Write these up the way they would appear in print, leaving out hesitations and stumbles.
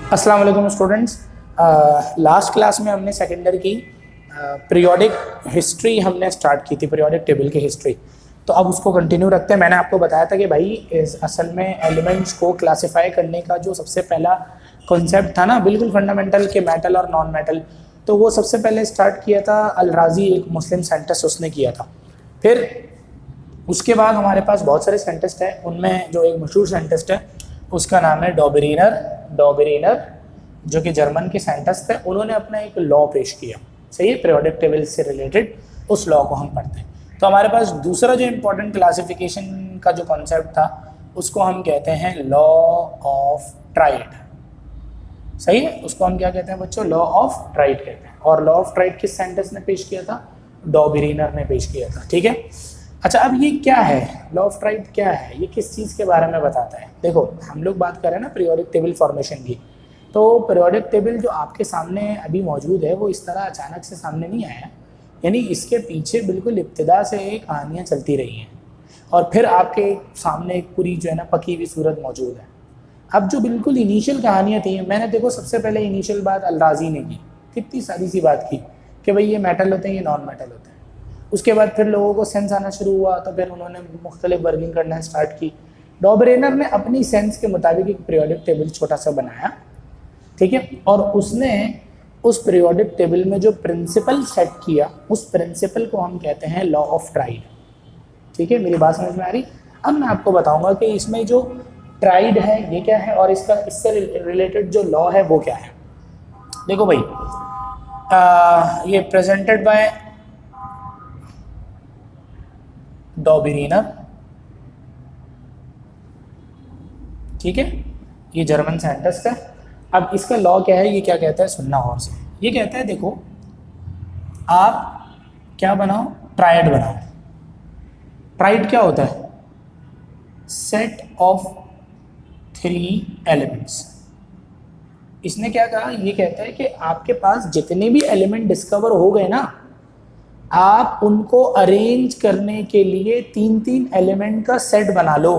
अस्सलाम वालेकुम students. Last class में हमने सेकेंडरी की पीरियोडिक हिस्ट्री हमने स्टार्ट की थी, पीरियोडिक टेबल की हिस्ट्री। तो अब उसको कंटिन्यू रखते हैं। मैंने आपको बताया था कि भाई असल में एलिमेंट्स को क्लासिफाई करने का जो सबसे पहला कॉन्सेप्ट था ना, बिल्कुल फंडामेंटल के मेटल और नॉन मेटल, तो वो सबसे पहले स्टार्ट किया था अल-राज़ी, एक मुस्लिम साइंटिस्ट, उसने किया था। फिर उसके बाद हमारे पास बहुत सारे साइंटिस्ट हैं, उनमें जो एक मशहूर साइंटिस्ट है उसका नाम है डॉबरीनर, जो कि जर्मन के साइंटिस्ट थे। उन्होंने अपना एक लॉ पेश किया, सही है, पीरियोडिक टेबल से रिलेटेड। उस लॉ को हम पढ़ते हैं। तो हमारे पास दूसरा जो इम्पोर्टेंट क्लासिफिकेशन का जो कॉन्सेप्ट था उसको हम कहते हैं लॉ ऑफ ट्राइड, सही है। उसको हम क्या कहते हैं बच्चों? लॉ ऑफ ट्राइड कहते हैं। और लॉ ऑफ ट्राइड किस साइंटिस्ट ने पेश किया था? डॉबरीनर ने पेश किया था, ठीक है। अच्छा, अब ये क्या है लॉ ऑफ ट्राइड? क्या है ये? किस चीज़ के बारे में बताता है? देखो, हम लोग बात कर रहे हैं ना पीरियोडिक टेबल फॉर्मेशन की। तो पीरियोडिक टेबल जो आपके सामने अभी मौजूद है वो इस तरह अचानक से सामने नहीं आया, यानी इसके पीछे बिल्कुल इब्तिदा से कहानियाँ चलती रही हैं और फिर आपके सामने एक पूरी जो है ना पकी हुई सूरत मौजूद है। अब जो बिल्कुल इनिशियल कहानियाँ थी, मैंने देखो सबसे पहले इनिशियल बात अल-राज़ी ने की, कितनी सारी सी बात की कि भाई ये मेटल होते हैं, ये नॉन मेटल होते हैं। उसके बाद फिर लोगों को सेंस आना शुरू हुआ, तो फिर उन्होंने मुख्तलिफ वर्किंग करना स्टार्ट की। डॉबरेनर ने अपनी सेंस के मुताबिक एक पीरियोडिक टेबल छोटा सा बनाया, ठीक है, और उसने उस पीरियोडिक टेबल में जो प्रिंसिपल सेट किया, उस प्रिंसिपल को हम कहते हैं लॉ ऑफ ट्राइड, ठीक है। मेरी बात समझ में आ रही? अब मैं आपको बताऊंगा कि इसमें जो ट्राइड है ये क्या है और इससे रिलेटेड जो लॉ है वो क्या है। देखो भाई, ये प्रेजेंटेड बाय डॉबरीनर, ठीक है, ये जर्मन साइंटिस्ट है। अब इसका लॉ क्या है, ये क्या कहता है, सुनना और से। ये कहता है देखो, आप क्या बनाओ? ट्राइड बनाओ। ट्राइड क्या होता है? Set of 3 elements. इसने क्या कहा? ये कहता है कि आपके पास जितने भी एलिमेंट डिस्कवर हो गए ना, आप उनको अरेंज करने के लिए 3-3 एलिमेंट का सेट बना लो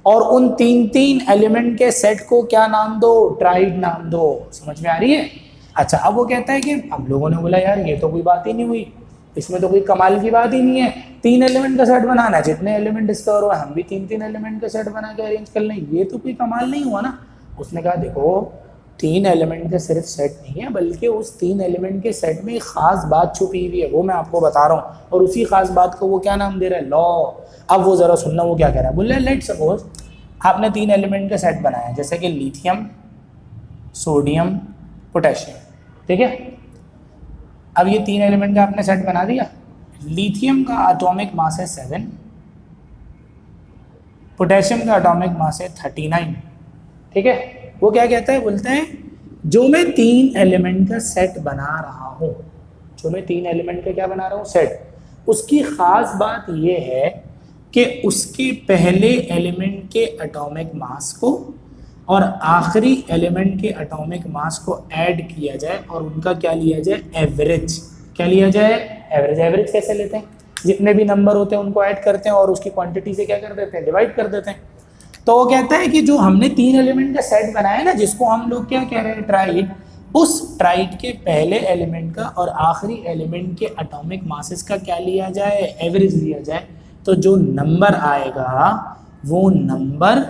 और उन 3-3 एलिमेंट के सेट को क्या नाम दो? ट्राइड नाम दो। समझ में आ रही है? अच्छा, अब वो कहता है कि अब लोगों ने बोला यार ये तो कोई बात ही नहीं हुई, इसमें तो कोई कमाल की बात ही नहीं है, 3 एलिमेंट का सेट बनाना है, जितने एलिमेंट डिस्कवर हुआ हम भी 3-3 एलिमेंट का सेट बना के अरेंज कर लें, ये तो कोई कमाल नहीं हुआ ना। उसने कहा देखो, 3 एलिमेंट का सिर्फ सेट नहीं है, बल्कि उस 3 एलिमेंट के सेट में एक खास बात छुपी हुई है, वो मैं आपको बता रहा हूँ, और उसी खास बात को वो क्या नाम दे रहा है? लॉ। अब वो जरा सुनना, वो क्या कह रहा है। बोल रहा है लेट सपोज आपने 3 एलिमेंट का सेट बनाया, जैसे कि लिथियम, सोडियम, पोटेशियम, ठीक है। अब ये 3 एलिमेंट का आपने सेट बना दिया। लिथियम का एटॉमिक मास है 7, पोटेशियम का एटॉमिक मास है 39, ठीक है। वो क्या कहता है? बोलते हैं जो मैं 3 एलिमेंट का सेट बना रहा हूँ, जो मैं 3 एलिमेंट का क्या बना रहा हूँ? सेट। उसकी खास बात ये है कि उसके पहले एलिमेंट के एटॉमिक मास को और आखिरी एलिमेंट के एटॉमिक मास को ऐड किया जाए और उनका क्या लिया जाए? एवरेज। क्या लिया जाए? एवरेज। एवरेज कैसे लेते हैं? जितने भी नंबर होते हैं उनको ऐड करते हैं और उसकी क्वांटिटी से क्या कर देते हैं? डिवाइड कर देते हैं। तो वो कहता है कि जो हमने 3 एलिमेंट का सेट बनाया ना, जिसको हम लोग क्या कह रहे हैं? ट्राइड। उस ट्राइड के पहले एलिमेंट का और आखिरी एलिमेंट के एटॉमिक मासेस का क्या लिया जाए? एवरेज लिया जाए। तो जो नंबर आएगा वो नंबर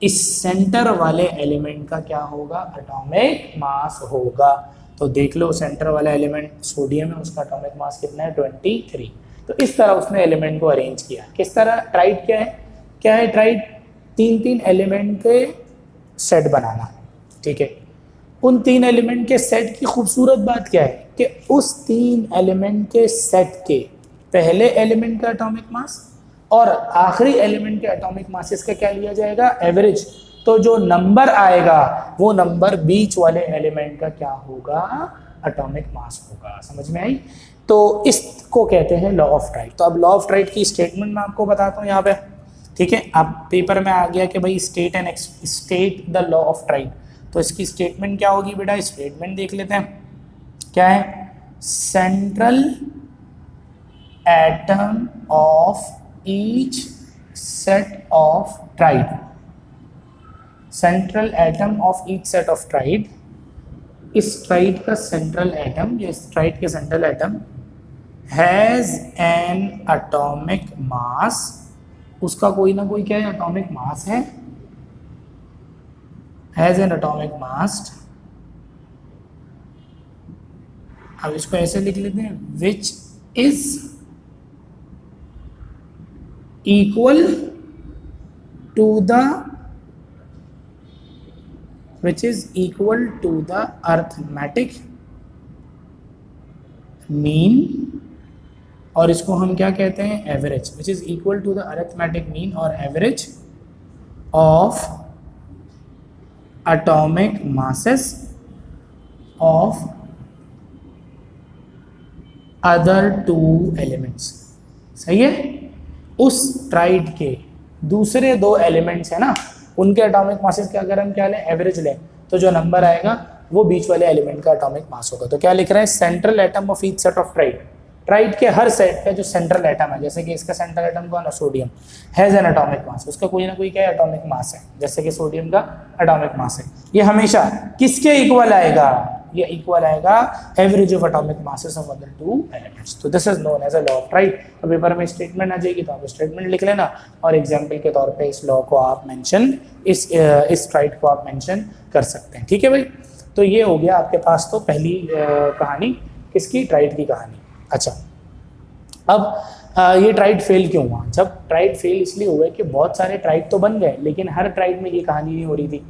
इस सेंटर वाले एलिमेंट का क्या होगा? एटॉमिक मास होगा। तो देख लो, सेंटर वाला एलिमेंट सोडियम है, उसका एटॉमिक मास कितना है? 23। तो इस तरह उसने एलिमेंट को अरेंज किया। किस तरह? ट्राइड क्या है? क्या है ट्राइड? 3-3 एलिमेंट के सेट बनाना, ठीक है। उन 3 एलिमेंट के सेट की खूबसूरत बात क्या है कि उस 3 एलिमेंट के सेट के पहले एलिमेंट का एटॉमिक मास और आखिरी एलिमेंट के एटॉमिक मासेस का क्या लिया जाएगा? एवरेज। तो जो नंबर आएगा वो नंबर बीच वाले एलिमेंट का क्या होगा? एटॉमिक मास होगा। समझ में आई? तो इसको कहते हैं लॉ ऑफ ट्राइड। तो अब लॉ ऑफ ट्राइड की स्टेटमेंट मैं आपको बताता हूँ यहाँ पे, ठीक है। अब पेपर में आ गया कि भाई state the law of triad. तो इसकी स्टेटमेंट क्या होगी बेटा? स्टेटमेंट देख लेते हैं क्या है। Central atom of each set of tried, central atom of each set of tride STRIDE का सेंट्रल एटम, ये स्ट्राइड के central atom has an atomic mass, उसका कोई ना कोई क्या है, एटॉमिक मास है, हैज एन एटॉमिक मास। अब इसको ऐसे लिख लेते हैं, which is equal to the arithmetic mean, और इसको हम क्या कहते हैं, average, which is equal to the arithmetic mean और average of atomic masses of other two elements. सही है, उस ट्राइड के दूसरे दो एलिमेंट्स है ना, उनके एटॉमिक मासेस के अगर हम क्या लें, एवरेज लें, तो जो नंबर आएगा वो बीच वाले एलिमेंट का एटॉमिक मास होगा। तो क्या लिख रहे हैं, central atom of each set of tried, tried के हर सेट का जो सेंट्रल एटम है, जैसे कि इसका सेंट्रल एटम कौन है, sodium, has an atomic mass, उसका कोई ना कोई क्या एटॉमिक मास है, जैसे कि सोडियम का एटॉमिक मास है। ये हमेशा किसके इक्वल आएगा, ये इक्वल आएगा average of atomic masses of other two elements. तो this is known as a law of triad. तो पेपर में स्टेटमेंट आ जाएगी तो आप स्टेटमेंट लिख लेना, और एग्जाम्पल के तौर पे इस लॉ को आप मेंशन, इस ट्राइड को आप मेंशन कर सकते हैं। ठीक है भाई, तो ये हो गया आपके पास तो पहली कहानी, किसकी, ट्राइड की कहानी। अच्छा, अब ये ट्राइड फेल क्यों हुआ, जब ट्राइड फेल इसलिए हुआ कि बहुत सारे ट्राइड तो बन गए, लेकिन हर ट्राइड में ये कहानी नहीं हो रही थी।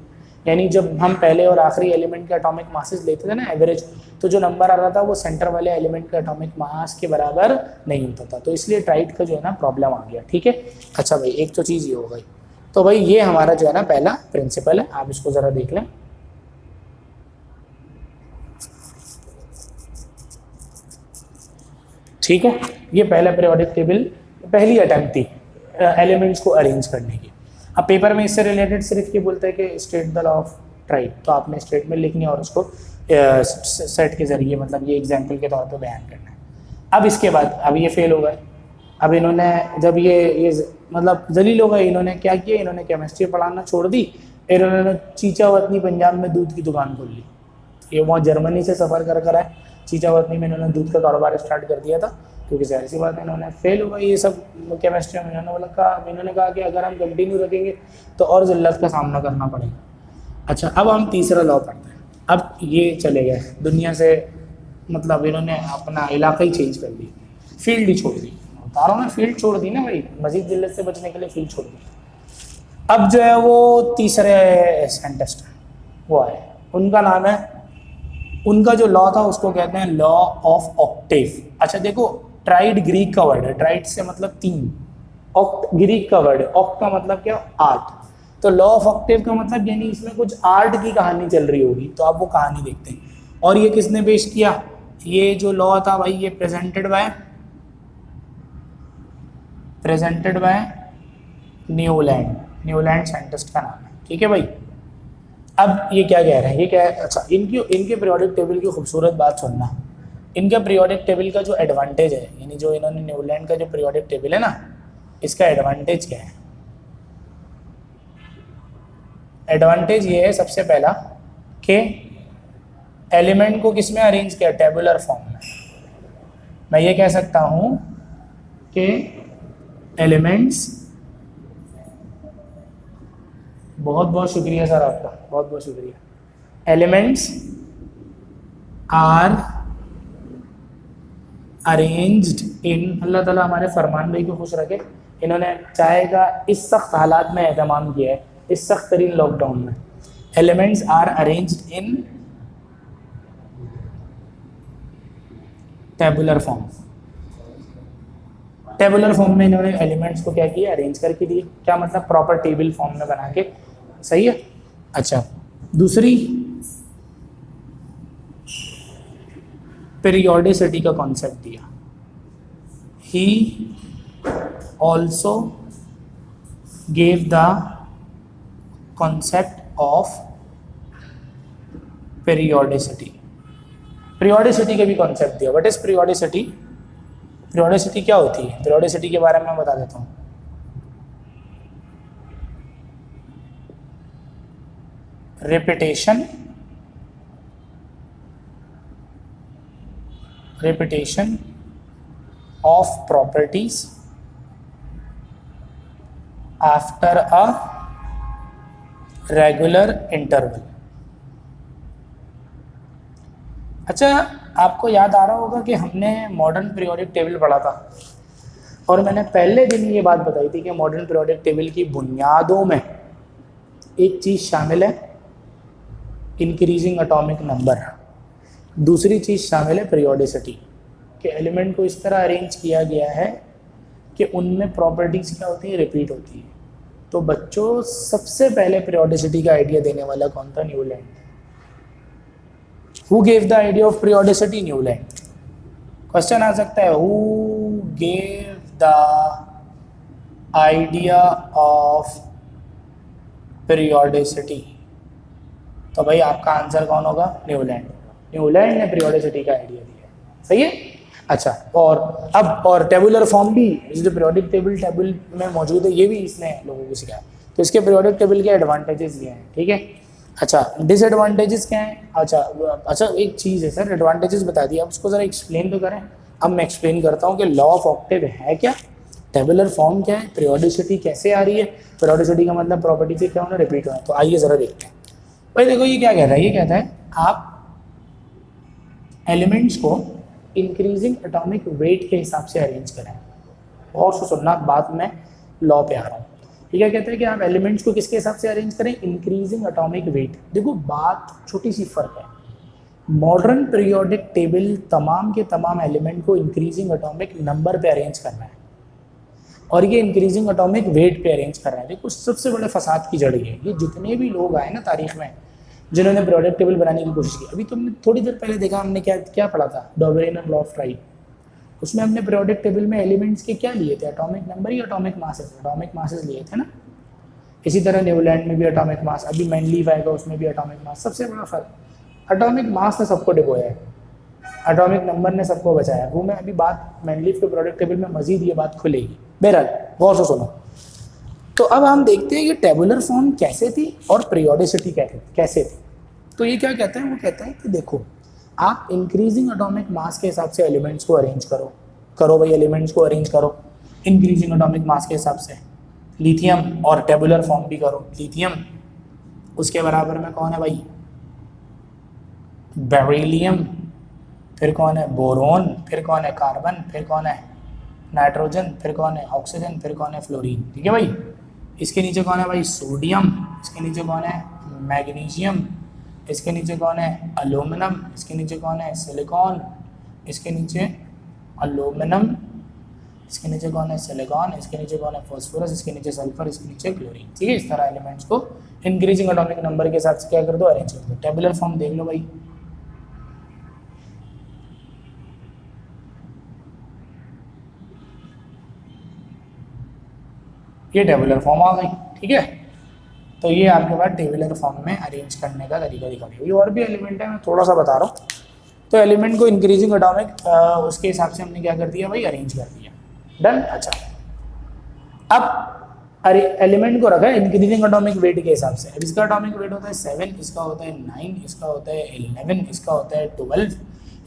यानी जब हम पहले और आखिरी एलिमेंट के एटॉमिक मासेस लेते थे ना एवरेज, तो जो नंबर आ रहा था वो सेंटर वाले एलिमेंट के एटॉमिक मास के बराबर नहीं होता था, तो इसलिए ट्राइड का जो है ना प्रॉब्लम आ गया। ठीक है, अच्छा भाई, एक तो चीज़ ये हो गई। तो भाई ये हमारा जो है ना पहला प्रिंसिपल है, आप इसको ज़रा देख लें। ठीक है, ये पहला पीरियोडिक टेबल, पहली अटेम्प्ट थी एलिमेंट्स को अरेंज करने की। अब पेपर में इससे रिलेटेड सिर्फ ये बोलता है कि state the law of triad, तो आपने स्टेटमेंट लिखनी है और उसको सेट के जरिए, मतलब ये एग्जाम्पल के तौर पे बयान करना है। अब इसके बाद अब ये फेल हो गए, अब इन्होंने जब ये मतलब जलील हो गए, इन्होंने क्या किया, इन्होंने केमिस्ट्री पढ़ाना छोड़ दी, इन्होंने चीचावतनी पंजाब में दूध की दुकान खोल ली। ये वहाँ जर्मनी से सफ़र कर आए, चीचावतनी में इन्होंने दूध का कारोबार स्टार्ट कर दिया था, क्योंकि जाहिर सी बात है इन्होंने फेल हुआ ये सब केमिस्ट्री में। इन्होंने कहा कि अगर हम कंटिन्यू रखेंगे तो और ज़िल्लत का सामना करना पड़ेगा। अच्छा, अब हम तीसरा लॉ पढ़ते हैं। अब ये चले गए दुनिया से, मतलब इन्होंने अपना इलाका ही चेंज कर दी, फील्ड ही छोड़ दी, तारों ने फील्ड छोड़ दी ना भाई, मजीद ज़िल्लत से बचने के लिए फील्ड छोड़ दी। अब जो है वो तीसरे साइंटिस्ट वो आए, उनका नाम है, उनका जो लॉ था उसको कहते हैं लॉ ऑफ ऑक्टेव। अच्छा देखो, ट्राइड ग्रीक का वर्ड है, ट्राइड से मतलब तीन, ऑक्ट ग्रीक का वर्ड है, ऑक्ट का मतलब क्या, आर्ट, तो लॉ ऑफ ऑक्टेव का मतलब यानी इसमें कुछ आर्ट की कहानी चल रही होगी, तो आप वो कहानी देखते हैं। और ये किसने पेश किया, ये जो लॉ था भाई, ये प्रेजेंटेड बाय न्यूलैंड साइंटिस्ट का नाम है। ठीक है भाई, अब ये क्या कह रहे हैं, ये क्या है, अच्छा इनके पीरियोडिक टेबल की खूबसूरत बात सुनना। इनका पीरियोडिक टेबल का जो एडवांटेज है, यानी जो इन्होंने न्यूलैंड का जो पीरियोडिक टेबल है ना, इसका एडवांटेज क्या है, एडवांटेज ये है सबसे पहला कि एलिमेंट को किस में अरेंज किया, टेबुलर फॉर्म में। मैं ये कह सकता हूँ कि एलिमेंट्स, बहुत बहुत शुक्रिया सर आपका, बहुत बहुत शुक्रिया। एलिमेंट्स आर अरेंज्ड इन, अल्लाह ताला हमारे फरमान भाई को खुश रखे, इन्होंने चाय का इस सख्त हालात में एहतमाम किया है, इस सख्त तरीन लॉकडाउन में। Elements are arranged in tabular form. Tabular form में इन्होंने एलिमेंट्स को क्या किया, अरेंज करके दिए। क्या मतलब, प्रॉपर टेबल फॉर्म में बना के। सही है। अच्छा, दूसरी पीरियोडिसिटी का कॉन्सेप्ट दिया। He also gave the concept of periodicity. Periodicity का भी कॉन्सेप्ट दिया। What is periodicity? पीरियोडिसिटी क्या होती है, पीरियोडिसिटी के बारे में मैं बता देता हूँ। Repetition repetition of properties after a regular interval। अच्छा, आपको याद आ रहा होगा कि हमने मॉडर्न पीरियोडिक टेबल पढ़ा था और मैंने पहले दिन ये बात बताई थी कि मॉडर्न पीरियोडिक टेबल की बुनियादों में एक चीज़ शामिल है इंक्रीजिंग एटॉमिक नंबर, दूसरी चीज़ शामिल है पीरियोडिसिटी, कि एलिमेंट को इस तरह अरेंज किया गया है कि उनमें प्रॉपर्टीज़ क्या होती है, रिपीट होती है। तो बच्चों सबसे पहले पीरियोडिसिटी का आइडिया देने वाला कौन था? Newland. Who gave the idea of periodicity? Newland. Question आ सकता है who gave the idea of periodicity? तो भाई आपका आंसर कौन होगा? न्यूलैंड। न्यूलैंड ने पीरियोडिसिटी का आइडिया दिया, सही है। अच्छा, और टेबुलर फॉर्म भी जो पीरियोडिक टेबल में मौजूद है, ये भी इसने लोगों को सिखाया। तो इसके पीरियोडिक टेबल के एडवांटेजेस ये हैं, ठीक है। अच्छा, डिसएडवांटेजेस क्या हैं? अच्छा एक चीज़ है सर, एडवांटेजेस बता दिया, अब उसको ज़रा एक्सप्लेन तो करें। अब मैं एक्सप्लेन करता हूँ कि लॉ ऑफ ऑक्टेव है क्या, टेबुलर फॉर्म क्या है, पीरियोडिसिटी कैसे आ रही है, पीरियोडिसिटी का मतलब प्रॉपर्टी से क्या होना, रिपीट होना। तो आइए ज़रा देखते हैं। भाई देखो ये क्या कह रहा है, ये कहता है आप एलिमेंट्स को इंक्रीजिंग एटॉमिक वेट के हिसाब से अरेंज करें। और सुनना, बात में लॉ पे आ रहा हूँ। ये क्या कहता है कि आप एलिमेंट्स को किसके हिसाब से अरेंज करें? Increasing atomic weight. देखो बात छोटी सी फर्क है, मॉडर्न पीरियोडिक टेबल तमाम के तमाम एलिमेंट को इंक्रीजिंग एटॉमिक नंबर पे अरेंज करना है और ये इंक्रीजिंग एटॉमिक वेट पे अरेंज कर रहे हैं। देखो सबसे बड़े फसाद की जड़ ये जितने भी लोग आए ना तारीख में जिन्होंने पीरियोडिक टेबल बनाने की कोशिश की, अभी तुमने थोड़ी देर पहले देखा हमने क्या पढ़ा था, डॉबरेन लॉ ऑफ राइट। उसमें हमने पीरियोडिक टेबल में एलिमेंट्स के क्या लिए थे? एटॉमिक नंबर या एटॉमिक मासेस लिए थे ना। इसी तरह न्यूलैंड में भी एटॉमिक मास, अभी मैनलीफ आएगा उसमें भी एटॉमिक मास। सबसे बड़ा फर्क एटॉमिक मास ने सबको डिबोया है, एटॉमिक नंबर ने सबको बचाया। वो मैं अभी बात मैनलीफ के पीरियोडिक टेबल में मजीद ये बात खुलेगी। बहरहाल गौर से सुनो। तो अब हम देखते हैं कि टेबुलर फॉर्म कैसे थी और पीरियोडिसिटी कैसे थी। तो ये क्या कहता है? वो कहता है कि देखो आप इंक्रीजिंग एटॉमिक मास के हिसाब से एलिमेंट्स को अरेंज करो भाई, एलिमेंट्स को अरेंज करो इंक्रीजिंग एटॉमिक मास के हिसाब से। लिथियम और टेबुलर फॉर्म भी करो। लिथियम उसके बराबर में कौन है भाई? बेरिलियम, फिर कौन है? बोरोन, फिर कौन है? कार्बन, फिर कौन है? नाइट्रोजन, फिर कौन है? ऑक्सीजन, फिर कौन है? फ्लोरीन। ठीक है भाई। इसके नीचे कौन है भाई? सोडियम। इसके नीचे कौन है? मैग्नीशियम। इसके नीचे कौन है? एल्यूमिनियम। इसके नीचे कौन है? सिलिकॉन। इसके नीचे एल्यूमिनियम। इसके नीचे कौन है? सिलिकॉन। इसके नीचे कौन है? फॉस्फोरस। इसके नीचे सल्फर। इसके नीचे क्लोरीन। ठीक है। इस तरह एलिमेंट्स को इंक्रीजिंग एटॉमिक नंबर के हिसाब से क्या कर दो? अरेंज कर दो। टेबुलर फॉर्म देख लो भाई। ये टेबुलर फॉर्म आ गई। ठीक है। तो ये आपके पास टेबुलर फॉर्म में अरेंज करने का तरीका दिखा दिया। ये और भी एलिमेंट है, मैं थोड़ा सा बता रहा हूँ। तो एलिमेंट को इंक्रीजिंग एटॉमिक उसके हिसाब से हमने क्या कर दिया भाई? अरेंज कर दिया। डन। अच्छा, अब एलिमेंट को रखा है इंक्रीजिंग एटॉमिक वेट के हिसाब से। अब इसका एटॉमिक वेट होता है 7, इसका होता है 9, इसका होता है 11, इसका होता है 12,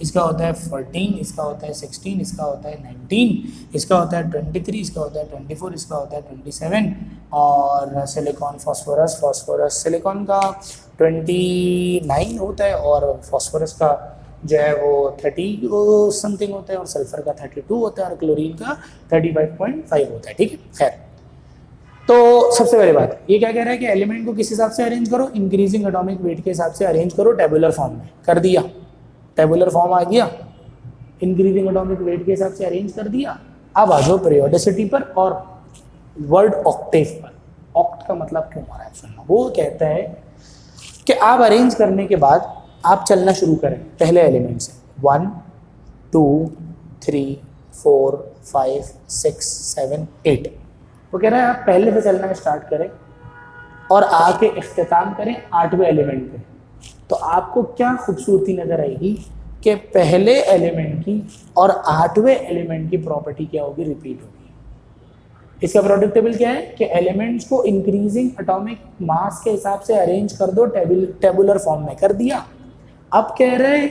इसका होता है 14, इसका होता है 16, इसका होता है 19, इसका होता है 23, इसका होता है 24, इसका होता है 27। और सिलिकॉन फॉस्फोरस सिलिकॉन का 29 होता है और फॉस्फोरस का जो है वो 30 समथिंग होता है और सल्फर का 32 होता है और क्लोरीन का 35.5 होता है। ठीक है। खैर, तो सबसे पहली बात ये क्या कह रहा है कि एलिमेंट को किस हिसाब से अरेंज करो? इंक्रीजिंग एटॉमिक वेट के हिसाब से अरेंज करो टेबुलर फॉर्म में। कर दिया, टेबुलर फॉर्म आ गया, इंक्रीजिंग एटॉमिक वेट के हिसाब से अरेंज कर दिया। अब आ जाओ पीरियोडिसिटी पर और वर्ड ऑक्टेव पर। ऑक्ट का मतलब क्यों आ रहा है सुनना। वो कहता है कि आप अरेंज करने के बाद आप चलना शुरू करें पहले एलिमेंट से। 1 2 3 4 5 6 7 8। वो कह रहा है आप पहले से चलना स्टार्ट करें और आके इख्तिताम करें 8वें एलिमेंट पे। तो आपको क्या खूबसूरती नजर आएगी कि पहले एलिमेंट की और 8वें एलिमेंट की प्रॉपर्टी क्या होगी? रिपीट होगी। इसका प्रोडक्ट टेबल क्या है कि एलिमेंट्स को इंक्रीजिंग एटॉमिक मास के हिसाब से अरेंज कर दो टेबुलर फॉर्म में। कर दिया। अब कह रहे हैं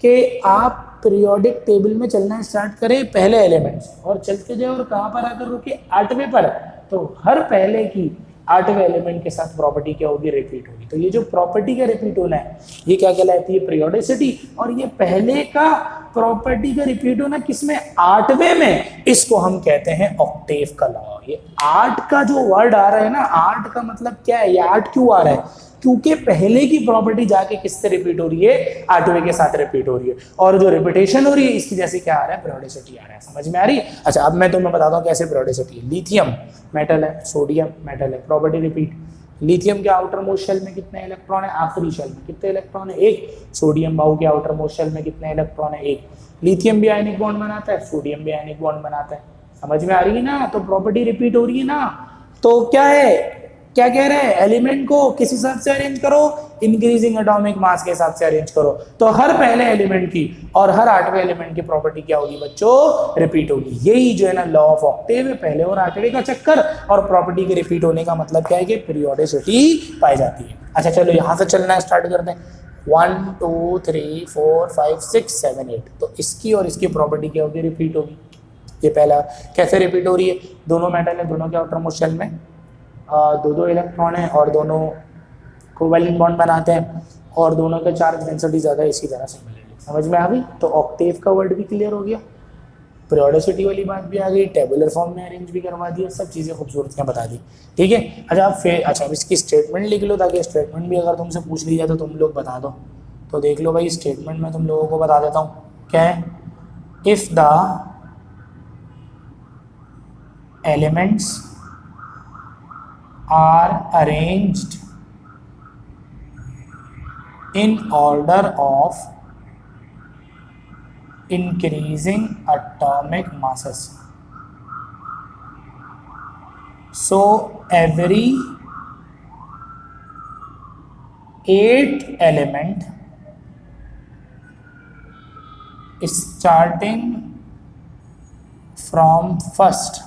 कि आप पीरियोडिक टेबल में चलना स्टार्ट करे पहले एलिमेंट से और चलते जाए और कहाँ पर आकर रुके, 8वें पर, तो हर पहले की 8वें एलिमेंट के साथ प्रॉपर्टी क्या होगी, रिपीट होगी। तो ये जो प्रॉपर्टी का रिपीट होना है ये क्या कहलाती है, पीरियोडिसिटी। और ये पहले का प्रॉपर्टी का रिपीट होना किसमें, 8वें में, इसको हम कहते हैं ऑक्टेव का लॉ। ये 8 का जो वर्ड आ रहा है ना, 8 का मतलब क्या है, ये 8 क्यों आ रहा है, क्योंकि पहले की प्रॉपर्टी जाके किससे रिपीट हो रही है, 8वें के साथ रिपीट हो रही है। और जो रिपीटेशन हो रही है इसकी जैसे क्या आ रहा है, पीरियोडिसिटी आ रहा है। समझ में आ रही है। अच्छा, अब मैं तुम्हें बताता हूँ कैसे पीरियोडिसिटी है। लिथियम मेटल है, सोडियम मेटल है, प्रॉपर्टी रिपीट। लिथियम के आउटर मोस्ट शेल में कितने इलेक्ट्रॉन है, आखिरी शेल में कितने इलेक्ट्रॉन है, 1। सोडियम बाहु के आउटर मोस्ट शेल में कितने इलेक्ट्रॉन है, 1। लिथियम भी आयनिक बॉन्ड बनाता है, सोडियम भी आयनिक बॉन्ड बनाता है। समझ में आ रही है ना। तो प्रॉपर्टी रिपीट हो रही है ना। तो क्या है, क्या कह रहे हैं, एलिमेंट को किस हिसाब से अरेंज करो, इंक्रीजिंग एटॉमिक मास के हिसाब से अरेंज करो। तो हर पहले एलिमेंट की और हर 8वें एलिमेंट की प्रॉपर्टी क्या होगी बच्चों, रिपीट होगी। यही जो है ना लॉ ऑफ ऑक्टेव है, पहले और 8वें का चक्कर। और प्रॉपर्टी के रिपीट होने का मतलब क्या है कि पीरियोडिसिटी पाई जाती है। अच्छा चलो यहाँ से चलना स्टार्ट करते हैं। 1 2 3 4 5 6 7 8। तो इसकी और इसकी प्रॉपर्टी क्या होगी, रिपीट होगी। ये पहला कैसे रिपीट हो रही है, दोनों मेटल है, दोनों के आउटर मोस्ट शेल में दो इलेक्ट्रॉन है और दोनों कोवैलेंट बॉन्ड बनाते हैं और दोनों का चार्ज डेंसिटी ज़्यादा है, इसी तरह से मिलेगी। समझ में आ गई। तो ऑक्टेव का वर्ड भी क्लियर हो गया, पीरियोडिसिटी वाली बात भी आ गई, टेबुलर फॉर्म में अरेंज भी करवा दिया, सब चीज़ें खूबसूरत बता दी। ठीक है। अच्छा आप फिर अच्छा इसकी स्टेटमेंट लिख लो, ताकि स्टेटमेंट भी अगर तुमसे पूछ ली जाए तो तुम लोग बता दो। तो देख लो भाई, स्टेटमेंट में तुम लोगों को बता देता हूँ क्या है। If the elements are arranged in order of increasing atomic masses, so every 8 element starting from first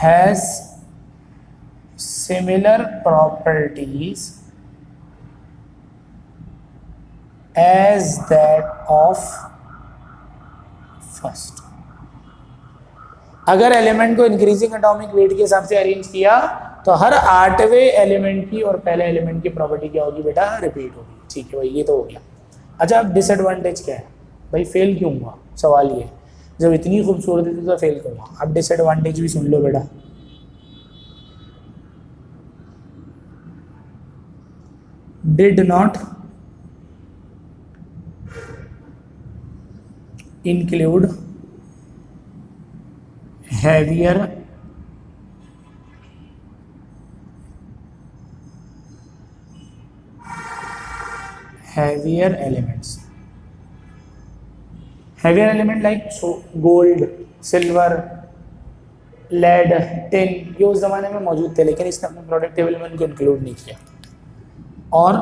has similar properties as that of first। अगर एलिमेंट को इंक्रीजिंग एटॉमिक वेट के हिसाब से अरेंज किया तो हर 8वें एलिमेंट की और पहले एलिमेंट की प्रॉपर्टी क्या होगी बेटा, रिपीट होगी। ठीक है भाई, ये तो हो गया। अच्छा अब डिसएडवांटेज क्या है भाई, फेल क्यों हुआ, सवाल ये, जब इतनी खूबसूरती थी तो फेल क्यों हुआ। अब डिसएडवांटेज भी सुन लो बेटा। Did not include heavier elements. Heavier element like gold, silver, lead, tin, ये उस जमाने में मौजूद थे, लेकिन इसने अपने प्रोडक्ट टेबल में उनको इंक्लूड नहीं किया। और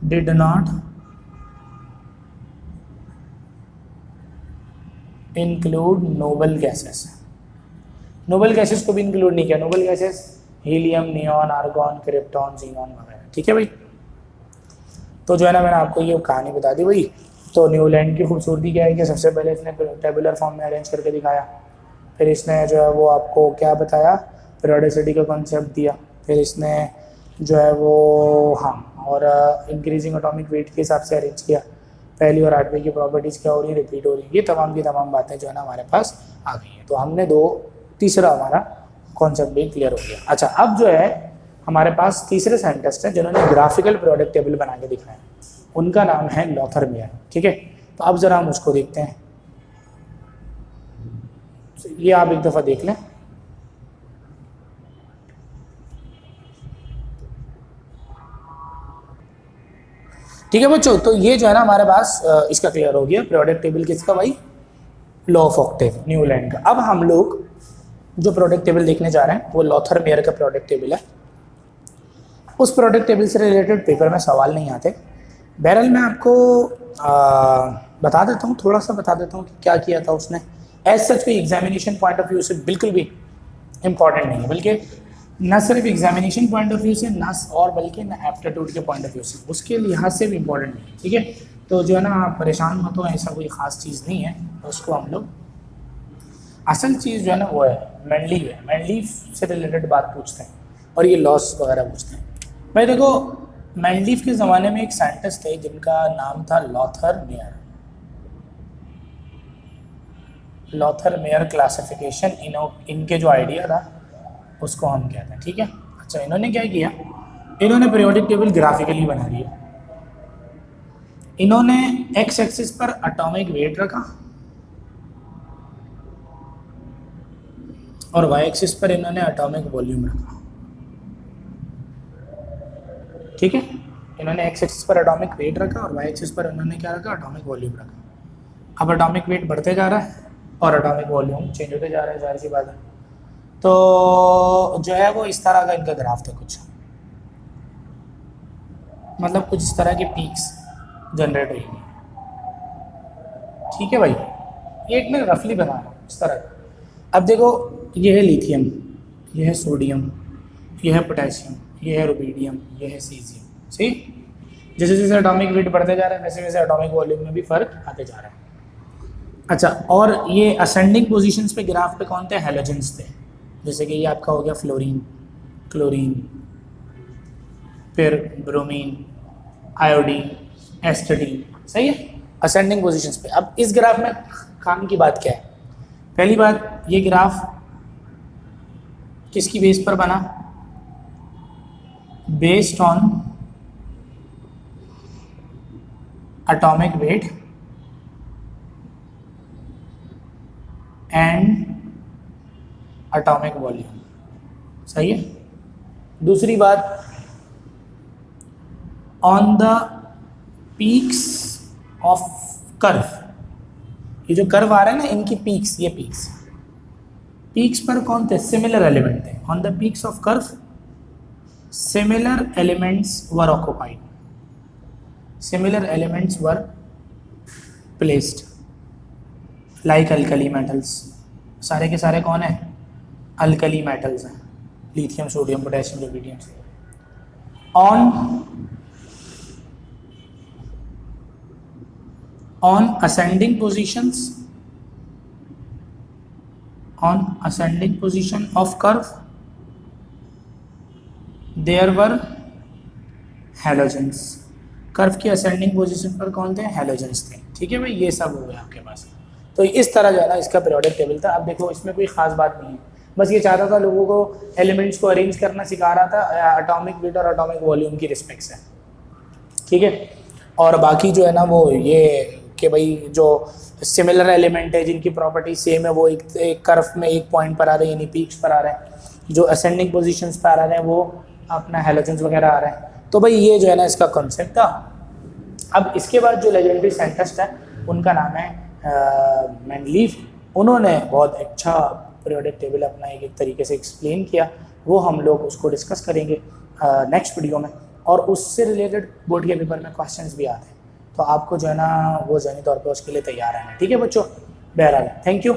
did not include noble gases. Noble gases को भी इंक्लूड नहीं किया। Noble gases helium, neon, argon, krypton, xenon वगैरह। ठीक है भाई। तो जो है ना मैंने आपको ये कहानी बता दी भाई। तो न्यूलैंड की खूबसूरती क्या है कि सबसे पहले इसने टेबुलर फॉर्म में अरेंज करके दिखाया, फिर इसने जो है वो आपको क्या बताया, पीरियोडिसिटी का कॉन्सेप्ट दिया, फिर इसने जो है वो और इंक्रीजिंग एटॉमिक वेट के हिसाब से अरेंज किया, पहली और 8वें की प्रॉपर्टीज़ क्या हो रही है, रिपीट हो रही है। ये तमाम की तमाम बातें जो है ना हमारे पास आ गई हैं। तो हमने तीसरा हमारा कॉन्सेप्ट भी क्लियर हो गया। अच्छा अब जो है हमारे पास तीसरे साइंटिस्ट हैं जिन्होंने ग्राफिकल प्रोडक्ट टेबल बना के दिखाया, उनका नाम है लॉथर मेयर। ठीक है। तो अब जरा हम उसको देखते हैं। ये आप एक दफ़ा देख लें। ठीक है बच्चों, तो ये जो है ना हमारे पास इसका क्लियर हो गया प्रोडक्ट टेबल किसका भाई, लॉ ऑफ ऑक्टेव, न्यूलैंड का। अब हम लोग जो प्रोडक्ट टेबल देखने जा रहे हैं वो लॉथर मेयर का प्रोडक्ट टेबल है। उस प्रोडक्ट टेबल से रिलेटेड पेपर में सवाल नहीं आते। बहरहाल मैं आपको बता देता हूँ, थोड़ा सा बता देता हूँ कि क्या किया था उसने। एज सच कोई एग्जामिनेशन पॉइंट ऑफ व्यू से बिल्कुल भी इम्पॉर्टेंट नहीं है, बल्कि ना सिर्फ एग्जामिनेशन पॉइंट ऑफ व्यू से ना और बल्कि ना एप्टीट्यूड के पॉइंट ऑफ व्यू से, उसके लिहाज से भी इम्पोर्टेंट है। ठीक है, तो जो है ना आप परेशान मत हो, ऐसा कोई ख़ास चीज़ नहीं है। उसको हम लोग असल चीज़ जो है ना वो है मैनलीव है, मैनलीव से रिलेटेड बात पूछते हैं और ये लॉस वगैरह पूछते हैं। भाई देखो, मैनलीव के ज़माने में एक साइंटिस्ट थे जिनका नाम था Lothar mayor. Lothar mayor classification इनके जो आइडिया था उसको हम कहते हैं। ठीक है, अच्छा इन्होंने क्या किया, इन्होंने पीरियोडिक टेबल ग्राफिकली बना दिया। इन्होंने एक्स एक्सिस पर एटॉमिक वेट रखा और वाई एक्सिस पर इन्होंने एटॉमिक वॉल्यूम रखा। ठीक है, इन्होंने एक्स एक्सिस पर एटॉमिक वेट रखा और वाई एक्सिस पर इन्होंने क्या रखा, एटॉमिक वॉल्यूम रखा। अब एटॉमिक वेट बढ़ते जा रहा है और एटॉमिक वॉल्यूम चेंज होते जा रहा है, जाहिर सी बात है। तो जो है वो इस तरह का इनका ग्राफ था कुछ, मतलब कुछ इस तरह के पीक्स जनरेट हुई। ठीक है भाई, ये एक मैं रफली बना रहा हूँ इस तरह का। अब देखो, ये है लिथियम, ये है सोडियम, ये है पोटेशियम, ये है रुबीडियम, ये है सीजियम। सही, जैसे जैसे एटॉमिक वेट बढ़ते जा रहा है वैसे वैसे एटॉमिक वॉल्यूम में भी फर्क आते जा रहा है। अच्छा, और ये असेंडिंग पोजीशंस पे ग्राफ पे कौन थे, हैलोजेंस थे। जैसे कि ये आपका हो गया फ्लोरीन, क्लोरीन, फिर ब्रोमीन, आयोडीन, एस्टेडीन। सही है, असेंडिंग पोजीशंस पे। अब इस ग्राफ में काम की बात क्या है, पहली बात, ये ग्राफ किसकी बेस पर बना, based on atomic weight and atomic volume. सही है। दूसरी बात, on the peaks of curve, ये जो कर्व आ रहा है ना इनकी पीक्स, ये पीक्स पर कौन थे, सिमिलर एलिमेंट थे। On the peaks of curve similar elements were occupied, similar elements were placed like alkali metals. सारे के सारे कौन है, अल्कली मेटल्स हैं, lithium, sodium, potassium, rubidium. on ascending position of curve there were halogens। Curve की ascending position पर कौन थे, हैलोजेंस थे। ठीक है भाई, ये सब हो गया आपके पास। तो इस तरह जो है ना इसका पीरियोडिक टेबल था। अब देखो, इसमें कोई खास बात नहीं है, बस ये चाहता था लोगों को एलिमेंट्स को अरेंज करना सिखा रहा था एटॉमिक वेट और एटॉमिक वॉल्यूम की रिस्पेक्ट से। ठीक है, और बाकी जो है ना वो ये कि भाई जो सिमिलर एलिमेंट है जिनकी प्रॉपर्टी सेम है वो एक कर्व में एक पॉइंट पर आ रहे हैं, यानी पीक्स पर आ रहे हैं। जो असेंडिंग पोजीशंस पर आ रहे हैं वो अपना हैलोजेंस वगैरह आ रहे हैं। तो भाई ये जो है ना इसका कॉन्सेप्ट था। अब इसके बाद जो लेजेंडरी साइंटिस्ट है उनका नाम है मैनलीव। उन्होंने बहुत अच्छा पीरियोडिक टेबल अपना एक तरीके से एक्सप्लेन किया, वो हम लोग उसको डिस्कस करेंगे नेक्स्ट वीडियो में। और उससे रिलेटेड बोर्ड के पेपर में क्वेश्चंस भी आते हैं, तो आपको जो है ना वो ज़हनी तौर पे उसके लिए तैयार रहना है। ठीक है बच्चों, बहरहाल थैंक यू।